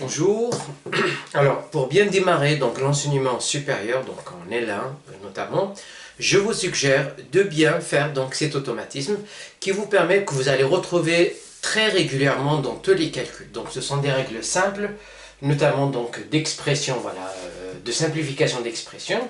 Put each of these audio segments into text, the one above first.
Bonjour. Alors, pour bien démarrer donc l'enseignement supérieur, donc en L1 notamment, je vous suggère de bien faire donc cet automatisme qui vous permet, que vous allez retrouver très régulièrement dans tous les calculs. Donc, ce sont des règles simples, notamment donc d'expression, voilà, de simplification d'expression.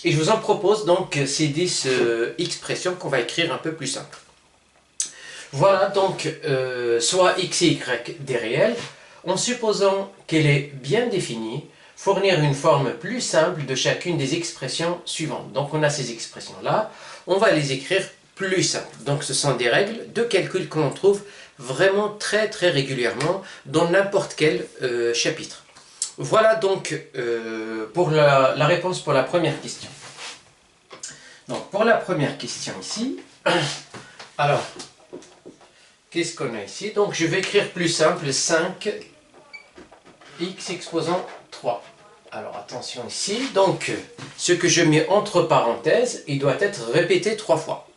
Et je vous en propose donc ces 10 expressions qu'on va écrire un peu plus simples. Voilà donc soit x et y des réels, en supposant qu'elle est bien définie, fournir une forme plus simple de chacune des expressions suivantes. Donc on a ces expressions-là, on va les écrire plus simples. Donc ce sont des règles de calcul que l'on trouve vraiment très régulièrement dans n'importe quel chapitre. Voilà donc pour la réponse pour la première question. Donc pour la première question ici, alors, qu'est-ce qu'on a ici? Donc je vais écrire plus simple, 5 x exposant 3. Alors attention ici, donc ce que je mets entre parenthèses, il doit être répété 3 fois.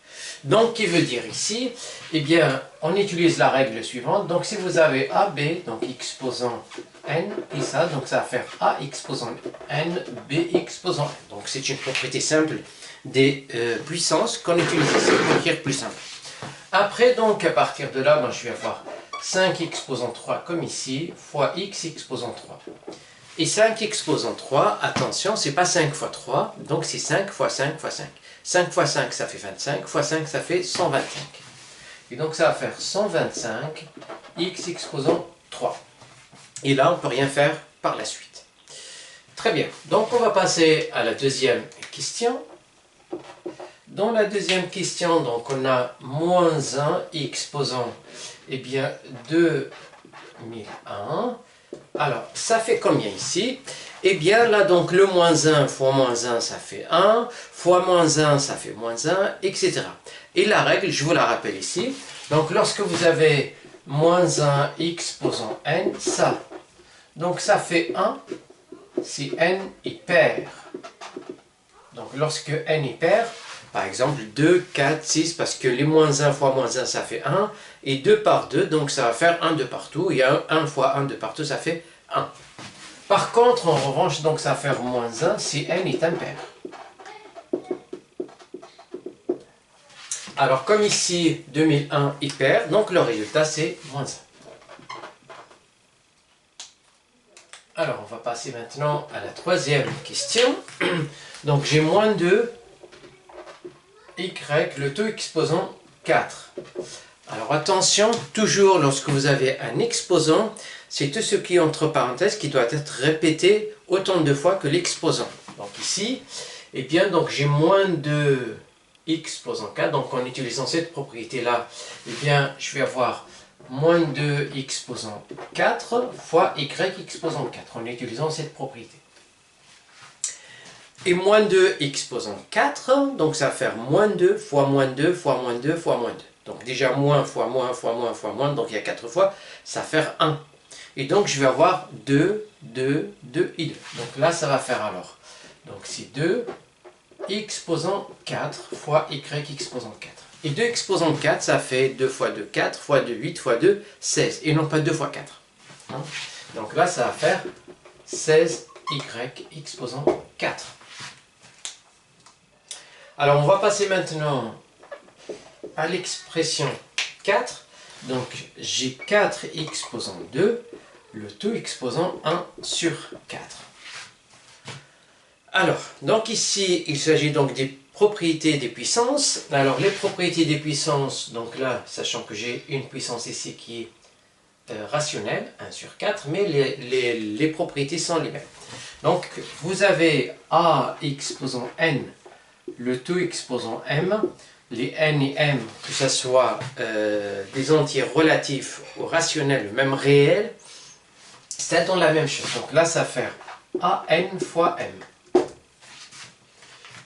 Donc qui veut dire ici, eh bien on utilise la règle suivante. Donc si vous avez AB, donc exposant n, et ça, donc ça va faire A exposant n, B exposant n. Donc c'est une propriété simple des puissances qu'on utilise ici pour écrire plus simple. Après, donc, à partir de là, ben, je vais avoir 5 exposant 3 comme ici, fois x exposant 3. Et 5 exposant 3, attention, c'est pas 5 fois 3, donc c'est 5 fois 5 fois 5. 5 fois 5, ça fait 25, fois 5, ça fait 125. Et donc, ça va faire 125 x exposant 3. Et là, on ne peut rien faire par la suite. Très bien, donc on va passer à la deuxième question. Dans la deuxième question, donc on a moins 1 exposant eh bien 2001. Alors, ça fait combien ici? Eh bien là, donc le moins 1 fois moins 1, ça fait 1, fois moins 1, ça fait moins 1, etc. Et la règle, je vous la rappelle ici. Donc lorsque vous avez moins 1 exposant n, ça. Donc ça fait 1 si n est pair. Donc lorsque n est pair, par exemple 2, 4, 6, parce que les moins 1 fois moins 1, ça fait 1, et 2 par 2, donc ça va faire 1 de partout, et 1 fois 1 de partout, ça fait 1. Par contre, en revanche, donc ça va faire moins 1 si n est impair. Alors comme ici, 2001 est pair, donc le résultat c'est moins 1. Alors on va passer maintenant à la troisième question. Donc j'ai moins 2 y, le taux exposant 4. Alors attention, toujours lorsque vous avez un exposant, c'est tout ce qui est entre parenthèses qui doit être répété autant de fois que l'exposant. Donc ici, eh bien donc j'ai moins de x exposant 4, donc en utilisant cette propriété-là, eh bien je vais avoir moins de x exposant 4 fois y exposant 4 en utilisant cette propriété. Et moins 2 exposant 4, donc ça va faire moins 2 fois moins 2 fois moins 2 fois moins 2. Donc déjà moins fois moins fois moins fois moins, donc il y a 4 fois, ça va faire 1. Et donc je vais avoir 2, 2, 2 et 2. Donc là ça va faire alors. Donc c'est 2 exposant 4 fois y exposant 4. Et 2 exposant 4, ça fait 2 fois 2, 4 fois 2, 8 fois 2, 16. Et non pas 2 fois 4. Hein? Donc là ça va faire 16 y exposant 4. Alors on va passer maintenant à l'expression 4. Donc j'ai 4 exposant 2, le tout exposant 1 sur 4. Alors, donc ici, il s'agit donc des propriétés des puissances. Alors les propriétés des puissances, donc là, sachant que j'ai une puissance ici qui est rationnelle, 1 sur 4, mais les propriétés sont les mêmes. Donc vous avez A exposant n, le tout exposant m, les n et m, que ce soit des entiers relatifs ou rationnels, même réels, c'est dans la même chose. Donc là, ça va faire an fois m.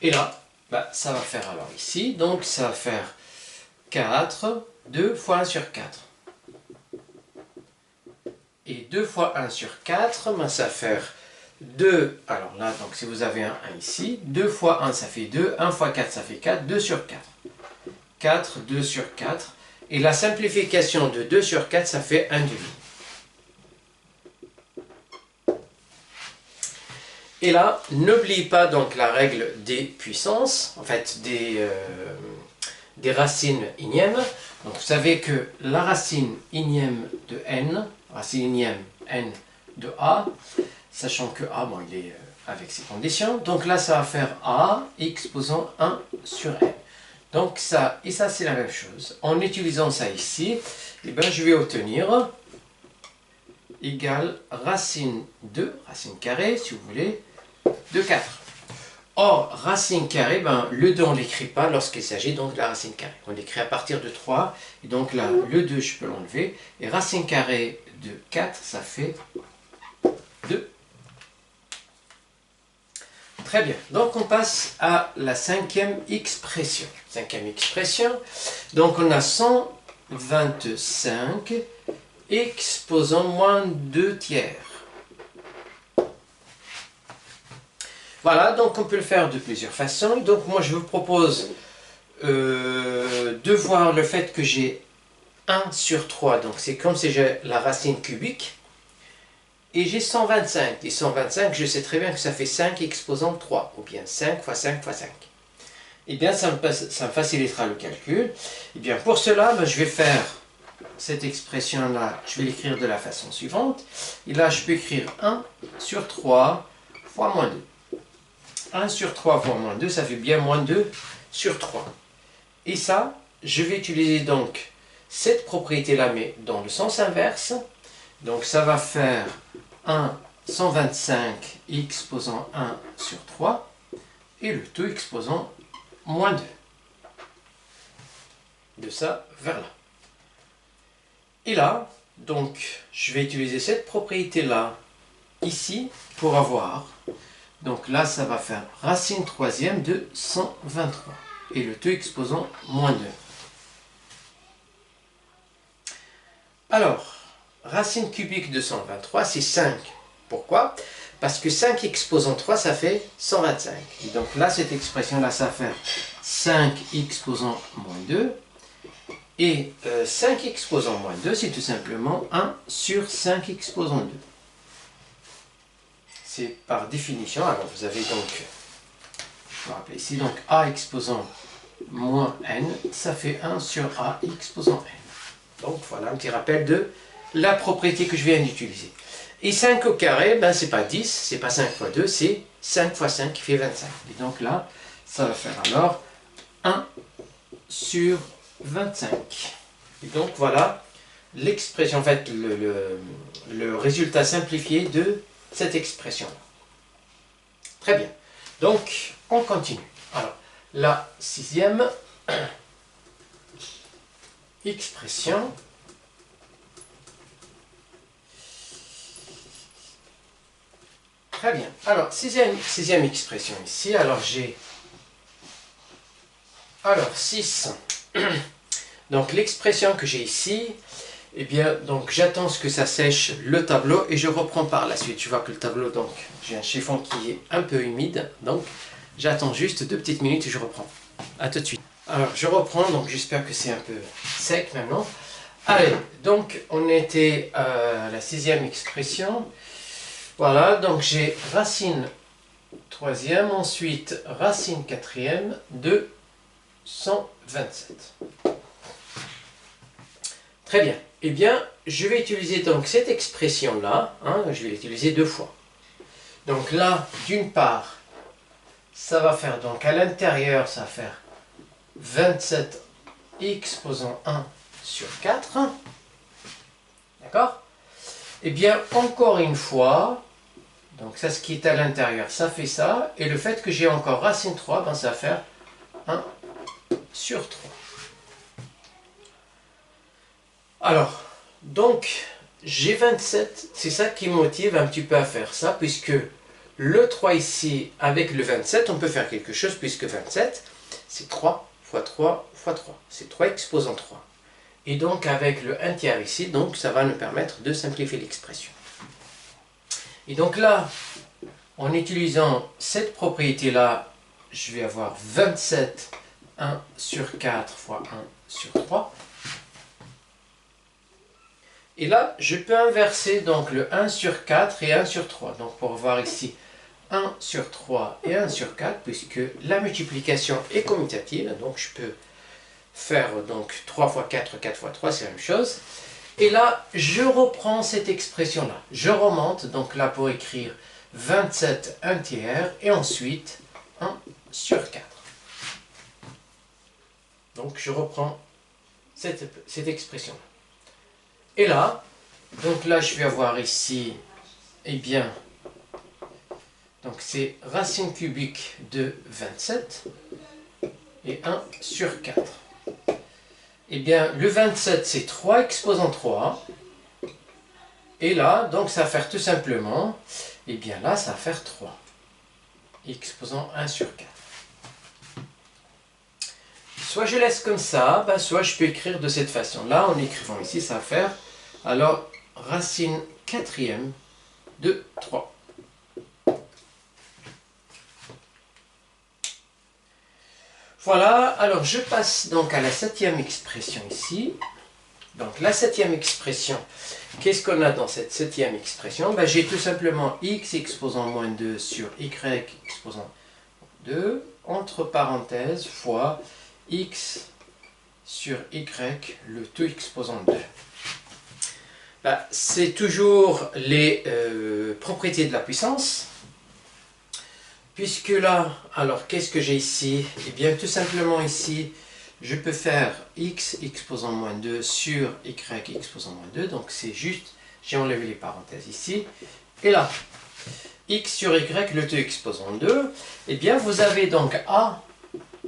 Et là, bah, ça va faire alors ici, donc ça va faire 4, 2 fois 1 sur 4. Et 2 fois 1 sur 4, bah, ça va faire 2, alors là, donc si vous avez un 1 ici, 2 fois 1 ça fait 2, 1 fois 4 ça fait 4, 2 sur 4. 4, 2 sur 4, et la simplification de 2 sur 4 ça fait 1 demi. Et là, n'oubliez pas donc la règle des puissances, en fait des racines ignièmes. Donc vous savez que la racine ignième de n, racine ignième n de a, sachant que a, bon, il est avec ses conditions, donc là ça va faire a exposant 1 sur n. Donc ça, et ça c'est la même chose. En utilisant ça ici, eh ben, je vais obtenir égale racine carrée, si vous voulez, de 4. Or, racine carrée, ben, le 2 on ne l'écrit pas lorsqu'il s'agit donc de la racine carrée. On l'écrit à partir de 3, et donc là, le 2 je peux l'enlever, et racine carrée de 4, ça fait 2. Très bien, donc on passe à la cinquième expression. Cinquième expression, donc on a 125 exposant moins 2 tiers. Voilà, donc on peut le faire de plusieurs façons. Donc moi je vous propose de voir le fait que j'ai 1 sur 3. Donc c'est comme si j'ai la racine cubique. Et j'ai 125. Et 125, je sais très bien que ça fait 5 exposant 3. Ou bien 5 fois 5 fois 5. Eh bien ça me facilitera le calcul. Eh bien pour cela, ben, je vais faire cette expression-là. Je vais l'écrire de la façon suivante. Et là je peux écrire 1 sur 3 fois moins 2. 1 sur 3 fois moins 2, ça fait bien moins 2 sur 3. Et ça, je vais utiliser donc cette propriété-là, mais dans le sens inverse. Donc ça va faire 125 exposant 1 sur 3 et le tout exposant moins 2. De ça vers là. Et là, donc, je vais utiliser cette propriété-là ici pour avoir... Donc là, ça va faire racine troisième de 123. Et le tout exposant moins 2. Alors, racine cubique de 123, c'est 5. Pourquoi? Parce que 5 exposant 3, ça fait 125. Et donc là, cette expression-là, ça va faire 5 exposant moins 2. Et 5 exposant moins 2, c'est tout simplement 1 sur 5 exposant 2. C'est par définition, alors vous avez donc, je vais rappeler ici, donc A exposant moins N, ça fait 1 sur A exposant N. Donc voilà un petit rappel de la propriété que je viens d'utiliser. Et 5 au carré, ben c'est pas 10, c'est pas 5 fois 2, c'est 5 fois 5 qui fait 25. Et donc là, ça va faire alors 1 sur 25. Et donc voilà l'expression, en fait, le résultat simplifié de cette expression-là. Très bien. Donc, on continue. Alors, la sixième expression. Très bien. Alors, sixième expression ici. Alors, j'ai... Alors, 6. Donc, l'expression que j'ai ici... Eh bien, donc j'attends ce que ça sèche le tableau et je reprends par la suite. Je vois que le tableau, donc, j'ai un chiffon qui est un peu humide, donc j'attends juste 2 petites minutes et je reprends. A tout de suite. Alors, je reprends, donc j'espère que c'est un peu sec maintenant. Allez, donc on était à la sixième expression. Voilà, donc j'ai racine troisième, ensuite racine quatrième de 127. Très bien. Eh bien, je vais utiliser donc cette expression-là, hein, je vais l'utiliser 2 fois. Donc là, d'une part, ça va faire donc à l'intérieur, ça va faire 27 exposant 1 sur 4. D'accord? Eh bien, encore une fois, donc ça, ce qui est à l'intérieur, ça fait ça. Et le fait que j'ai encore racine 3, ben, ça va faire 1 sur 3. Alors, donc, j'ai 27, c'est ça qui me motive un petit peu à faire ça, puisque le 3 ici, avec le 27, on peut faire quelque chose, puisque 27, c'est 3 fois 3 fois 3. C'est 3 exposant 3. Et donc, avec le 1 tiers ici, donc ça va nous permettre de simplifier l'expression. Et donc là, en utilisant cette propriété-là, je vais avoir 27, 1 sur 4 fois 1 sur 3. Et là, je peux inverser donc le 1 sur 4 et 1 sur 3. Donc pour voir ici 1 sur 3 et 1 sur 4, puisque la multiplication est commutative, donc je peux faire donc 3 fois 4, 4 fois 3, c'est la même chose. Et là, je reprends cette expression-là. Je remonte, donc là pour écrire 27 1 tiers, et ensuite 1 sur 4. Donc je reprends cette expression-là. Et là, donc là je vais avoir ici, eh bien, donc c'est racine cubique de 27 et 1 sur 4. Eh bien, le 27 c'est 3 exposant 3. Et là, donc ça va faire tout simplement, eh bien là ça va faire 3 exposant 1 sur 4. Soit je laisse comme ça, soit je peux écrire de cette façon-là. En écrivant ici, ça va faire, alors, racine quatrième de 3. Voilà, alors je passe donc à la septième expression ici. Donc la septième expression, qu'est-ce qu'on a dans cette septième expression? J'ai tout simplement x exposant moins 2 sur y exposant 2, entre parenthèses, fois x sur y, le tout exposant 2. C'est toujours les propriétés de la puissance. Puisque là, alors qu'est-ce que j'ai ici? Eh bien, tout simplement ici, je peux faire x exposant moins 2 sur y exposant moins 2. Donc c'est juste, j'ai enlevé les parenthèses ici. Et là, x sur y, le tout exposant 2. Eh bien, vous avez donc a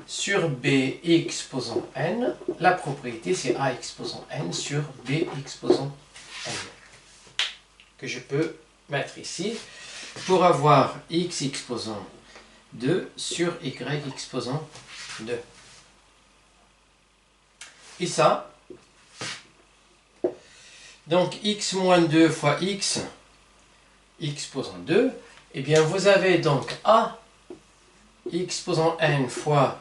sur b exposant n. La propriété, c'est a exposant n sur b exposant n. Que je peux mettre ici pour avoir x exposant 2 sur y exposant 2. Et ça, donc x moins 2 fois x exposant 2, eh bien vous avez donc a exposant n fois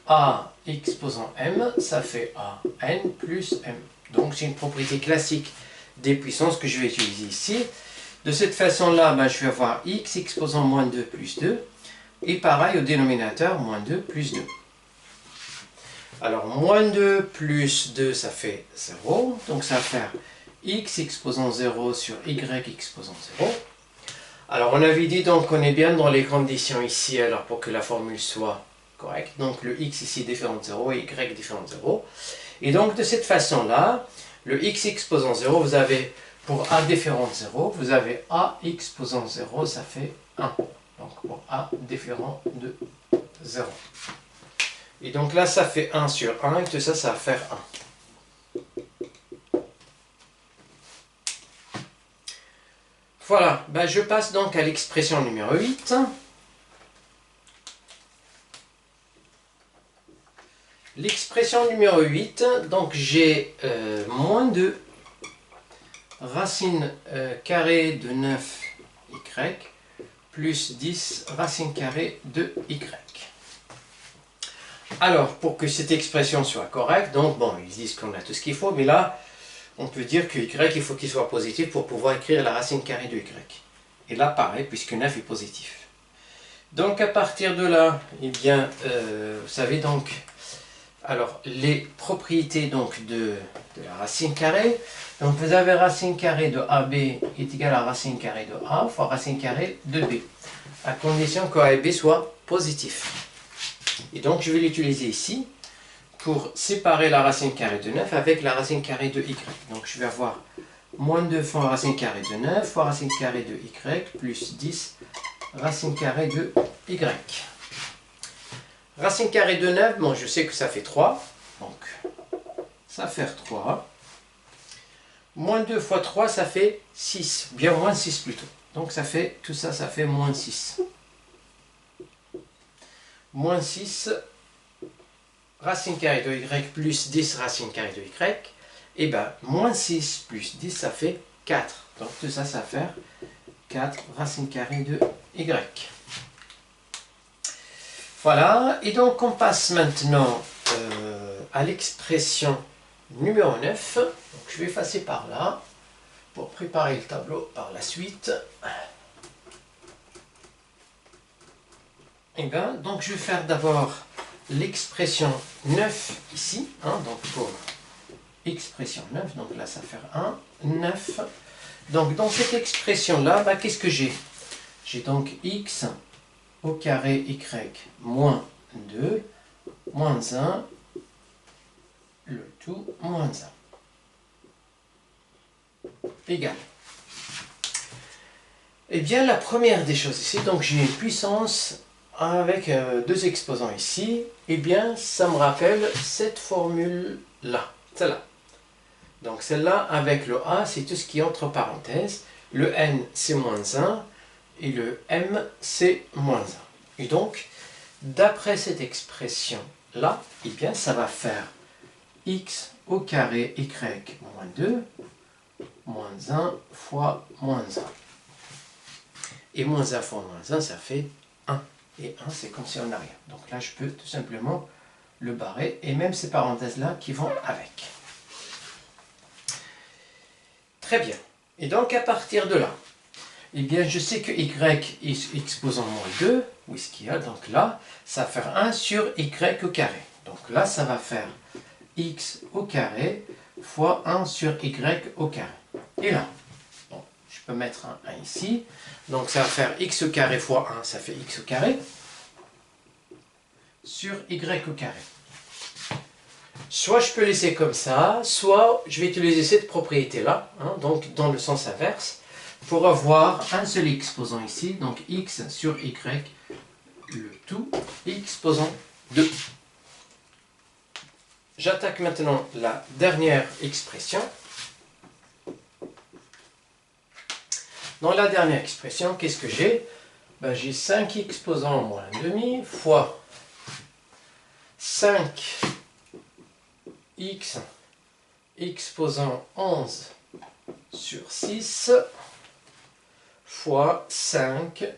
a exposant m, ça fait a n plus m. Donc c'est une propriété classique des puissances que je vais utiliser ici. De cette façon-là, je vais avoir x exposant moins 2 plus 2. Et pareil au dénominateur, moins 2 plus 2. Alors, moins 2 plus 2, ça fait 0. Donc, ça va faire x exposant 0 sur y exposant 0. Alors, on avait dit donc qu'on est bien dans les conditions ici, alors pour que la formule soit correcte. Donc, le x ici différent de 0 et y différent de 0. Et donc, de cette façon-là, le x exposant 0, vous avez, pour a différent de 0, vous avez a exposant 0, ça fait 1. Donc pour a différent de 0. Et donc là, ça fait 1 sur 1, et tout ça, ça va faire 1. Voilà, je passe donc à l'expression numéro 8. L'expression numéro 8, donc j'ai moins 2 racine carrée de 9y plus 10 racine carrée de y. Alors, pour que cette expression soit correcte, donc bon, ils disent qu'on a tout ce qu'il faut, mais là, on peut dire que y, il faut qu'il soit positif pour pouvoir écrire la racine carrée de y. Et là, pareil, puisque 9 est positif. Donc, à partir de là, eh bien, vous savez donc, alors, les propriétés donc de la racine carrée. Donc vous avez racine carrée de AB est égal à racine carrée de A fois racine carrée de B, à condition que A et B soient positifs. Et donc je vais l'utiliser ici pour séparer la racine carrée de 9 avec la racine carrée de Y. Donc je vais avoir moins 2 fois racine carrée de 9 fois racine carrée de Y plus 10 racine carrée de Y. Racine carrée de 9, bon je sais que ça fait 3, donc ça va faire 3. Moins 2 fois 3, ça fait 6. Bien moins 6 plutôt. Donc ça fait, tout ça, ça fait moins 6. Moins 6, racine carrée de y plus 10 racine carrée de y. Et bien, moins 6 plus 10, ça fait 4. Donc tout ça, ça va faire 4 racine carrée de y. Voilà. Et donc on passe maintenant à l'expression numéro 9. Donc, je vais effacer par là pour préparer le tableau par la suite. Eh bien, donc je vais faire d'abord l'expression 9 ici, hein, donc pour expression 9, donc là ça fait 1, 9. Donc dans cette expression-là, bah, qu'est-ce que j'ai? J'ai donc x au carré y moins 2, moins 1, le tout moins 1, égal. Eh bien, la première des choses ici, donc j'ai une puissance avec deux exposants ici, eh bien, ça me rappelle cette formule-là, celle-là. Donc celle-là, avec le A, c'est tout ce qui est entre parenthèses. Le N, c'est moins 1, et le M, c'est moins 1. Et donc, d'après cette expression-là, eh bien, ça va faire x au carré y moins 2, moins 1 fois moins 1. Et moins 1 fois moins 1, ça fait 1. Et 1, c'est comme si on n'a rien. Donc là, je peux tout simplement le barrer. Et même ces parenthèses-là qui vont avec. Très bien. Et donc, à partir de là, eh bien, je sais que y est exposant moins 2. Où est-ce qu'il y a? Donc là, ça va faire 1 sur y au carré. Donc là, ça va faire x au carré fois 1 sur y au carré. Et là, je peux mettre un 1 ici. Donc ça va faire x au carré fois 1, ça fait x au carré, sur y au carré. Soit je peux laisser comme ça, soit je vais utiliser cette propriété-là, hein, donc dans le sens inverse, pour avoir un seul exposant ici, donc x sur y, le tout, x posant 2. J'attaque maintenant la dernière expression. Dans la dernière expression, qu'est-ce que j'ai? Ben, j'ai 5x posant moins 1,5 fois 5x posant 11 sur 6 fois 5x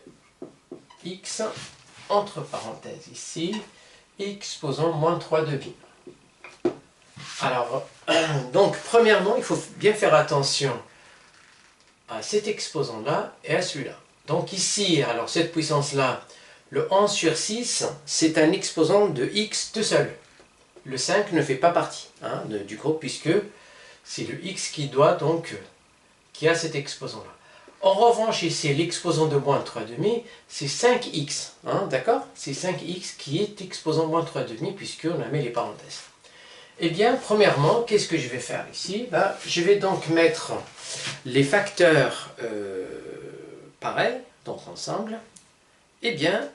entre parenthèses ici, x posant moins 3,5. Alors, donc premièrement, il faut bien faire attention à cet exposant-là et à celui-là. Donc ici, alors cette puissance-là, le 11 sur 6, c'est un exposant de x tout seul. Le 5 ne fait pas partie du groupe, puisque c'est le x qui a cet exposant-là. En revanche, ici, l'exposant de moins 3,5, c'est 5x, d'accord? C'est 5x qui est exposant moins 3,5, puisqu'on a mis les parenthèses. Eh bien, premièrement, qu'est-ce que je vais faire ici? Je vais donc mettre les facteurs pareils, donc ensemble. Eh bien,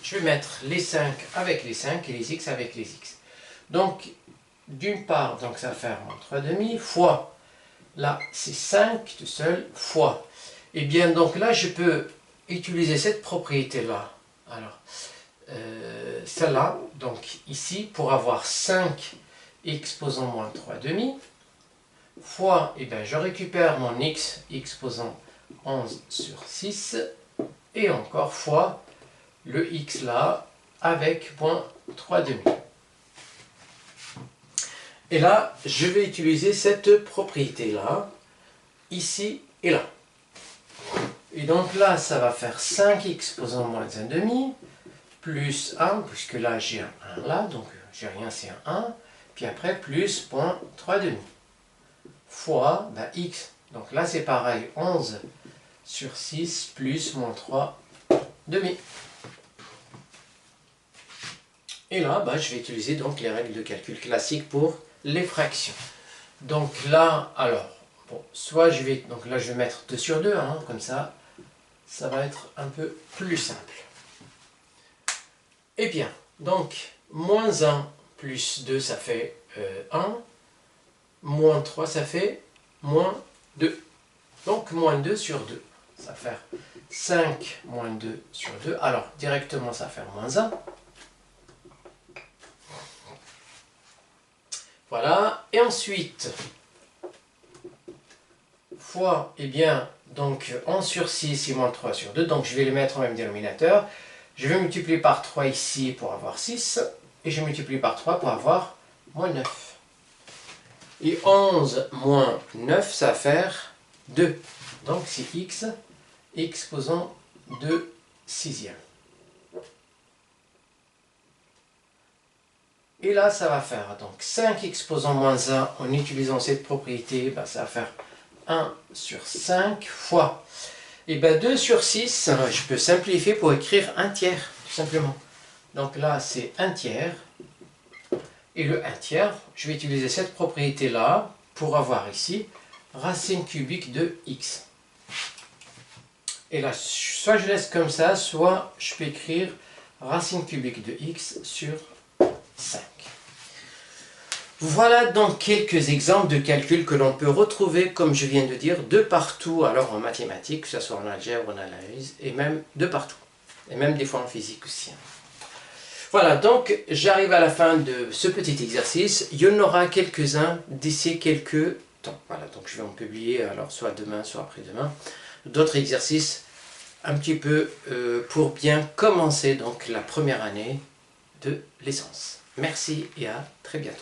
je vais mettre les 5 avec les 5 et les x avec les x. Donc, d'une part, donc ça va faire moins 3,5 fois, là c'est 5 tout seul, fois. Eh bien, donc là, je peux utiliser cette propriété-là. Alors, celle-là, donc ici, pour avoir 5 exposant moins 3,5, fois, eh bien, je récupère mon x exposant 11 sur 6, et encore fois le x là, avec moins 3,5. Et là, je vais utiliser cette propriété-là, ici et là. Et donc là, ça va faire 5 exposant moins 1,5, plus 1, puisque là j'ai un 1 là, donc j'ai rien, c'est un 1. Puis après, plus moins 3,5. Fois x. Donc là, c'est pareil, 11 sur 6 plus moins 3,5. Et là, je vais utiliser donc les règles de calcul classiques pour les fractions. Donc là, alors, bon, soit je vais, donc là je vais mettre 2 sur 2, comme ça, ça va être un peu plus simple. Eh bien, donc, moins 1 plus 2, ça fait 1, moins 3, ça fait moins 2. Donc, moins 2 sur 2, ça va faire 5 moins 2 sur 2. Alors, directement, ça va faire moins 1. Voilà, et ensuite, fois, eh bien, donc 11 sur 6 et moins 3 sur 2, donc je vais les mettre au même dénominateur. Je vais multiplier par 3 ici pour avoir 6, et je multiplie par 3 pour avoir moins 9. Et 11 moins 9, ça va faire 2. Donc c'est x, x posant 2 sixièmes. Et là, ça va faire donc 5x posant moins 1 en utilisant cette propriété, ben, ça va faire 1 sur 5 fois. Et ben 2 sur 6, je peux simplifier pour écrire 1 tiers, tout simplement. Donc là, c'est 1 tiers. Et le 1 tiers, je vais utiliser cette propriété-là pour avoir ici racine cubique de x. Et là, soit je laisse comme ça, soit je peux écrire racine cubique de x sur 5. Voilà donc quelques exemples de calculs que l'on peut retrouver, comme je viens de dire, de partout, alors en mathématiques, que ce soit en algèbre, en analyse, et même de partout. Et même des fois en physique aussi. Voilà, donc j'arrive à la fin de ce petit exercice. Il y en aura quelques-uns d'ici quelques temps. Voilà, donc je vais en publier, alors soit demain, soit après-demain, d'autres exercices un petit peu pour bien commencer donc la première année de licence. Merci et à très bientôt.